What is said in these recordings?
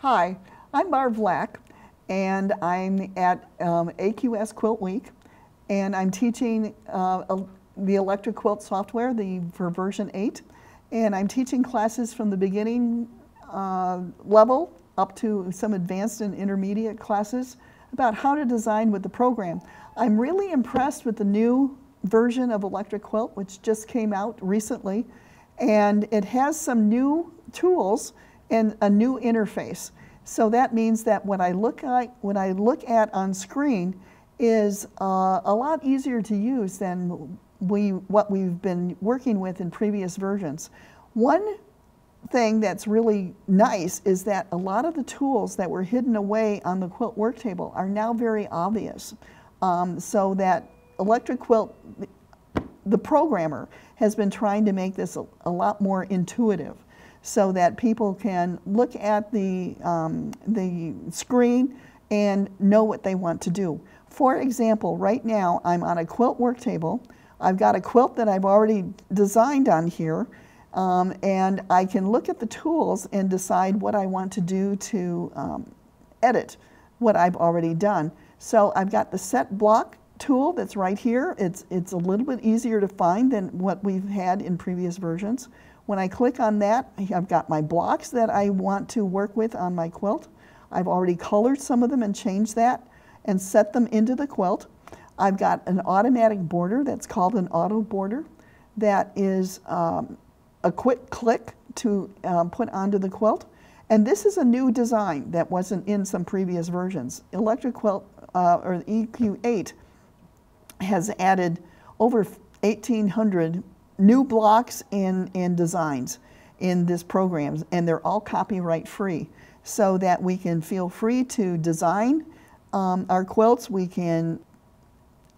Hi, I'm Barb Vlack, and I'm at AQS Quilt Week, and I'm teaching the Electric Quilt software for version 8, and I'm teaching classes from the beginning level up to some advanced and intermediate classes about how to design with the program. I'm really impressed with the new version of Electric Quilt, which just came out recently, and it has some new tools and a new interface. So that means that what I look at on screen is a lot easier to use than what we've been working with in previous versions. One thing that's really nice is that a lot of the tools that were hidden away on the quilt work table are now very obvious. So that Electric Quilt, the programmer, has been trying to make this a lot more intuitive, so that people can look at the screen and know what they want to do. For example, right now I'm on a quilt work table. I've got a quilt that I've already designed on here, and I can look at the tools and decide what I want to do to edit what I've already done. So I've got the set block tool that's right here. It's a little bit easier to find than what we've had in previous versions. When I click on that, I've got my blocks that I want to work with on my quilt. I've already colored some of them and changed that and set them into the quilt. I've got an automatic border that's called an auto border that is a quick click to put onto the quilt. And this is a new design that wasn't in some previous versions. Electric Quilt, or EQ8, has added over 1,800 new blocks and designs in this program, and they're all copyright free, so that we can feel free to design our quilts. We can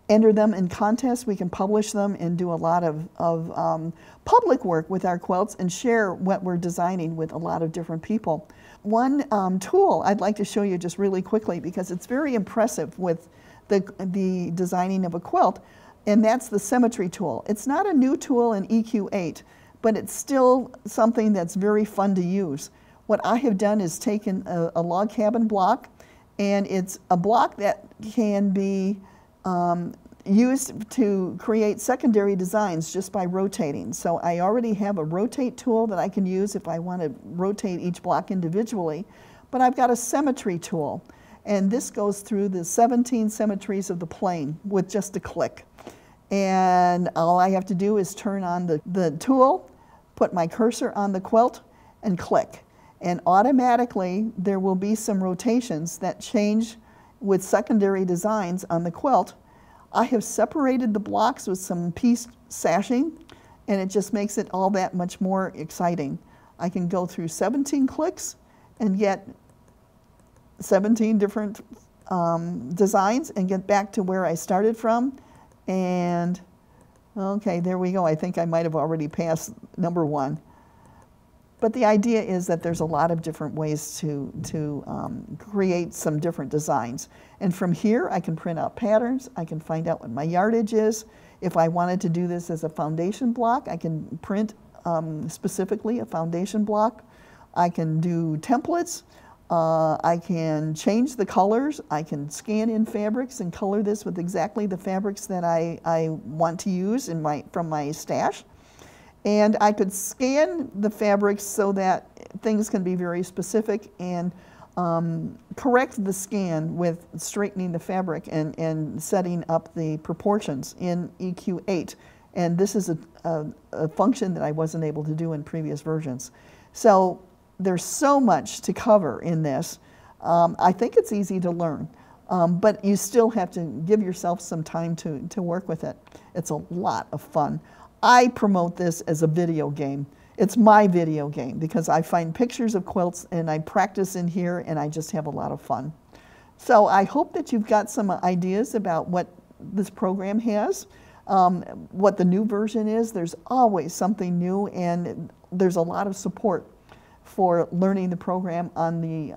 enter them in contests, we can publish them and do a lot of public work with our quilts and share what we're designing with a lot of different people. One tool I'd like to show you just really quickly, because it's very impressive with the designing of a quilt, and that's the symmetry tool. It's not a new tool in EQ8, but it's still something that's very fun to use. What I have done is taken a log cabin block, and it's a block that can be used to create secondary designs just by rotating. So I already have a rotate tool that I can use if I want to rotate each block individually, but I've got a symmetry tool, and this goes through the 17 symmetries of the plane with just a click. And all I have to do is turn on the tool, put my cursor on the quilt, and click. And automatically there will be some rotations that change with secondary designs on the quilt. I have separated the blocks with some piece sashing, and it just makes it all that much more exciting. I can go through 17 clicks and get 17 different designs and get back to where I started from. And okay, there we go. I think I might have already passed number 1. But the idea is that there's a lot of different ways to create some different designs. And from here, I can print out patterns. I can find out what my yardage is. If I wanted to do this as a foundation block, I can print specifically a foundation block. I can do templates. I can change the colors. I can scan in fabrics and color this with exactly the fabrics that I want to use from my stash. And I could scan the fabrics so that things can be very specific, and correct the scan with straightening the fabric and setting up the proportions in EQ8. And this is a function that I wasn't able to do in previous versions. So there's so much to cover in this. I think it's easy to learn, but you still have to give yourself some time to work with it. It's a lot of fun. I promote this as a video game. It's my video game, because I find pictures of quilts and I practice in here, and I just have a lot of fun. So I hope that you've got some ideas about what this program has, what the new version is. There's always something new, and there's a lot of support for learning the program on the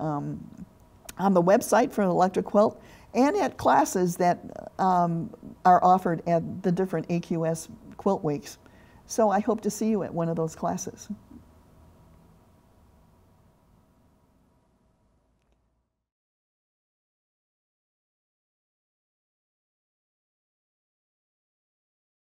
website for Electric Quilt, and at classes that are offered at the different AQS Quilt Weeks. So I hope to see you at one of those classes.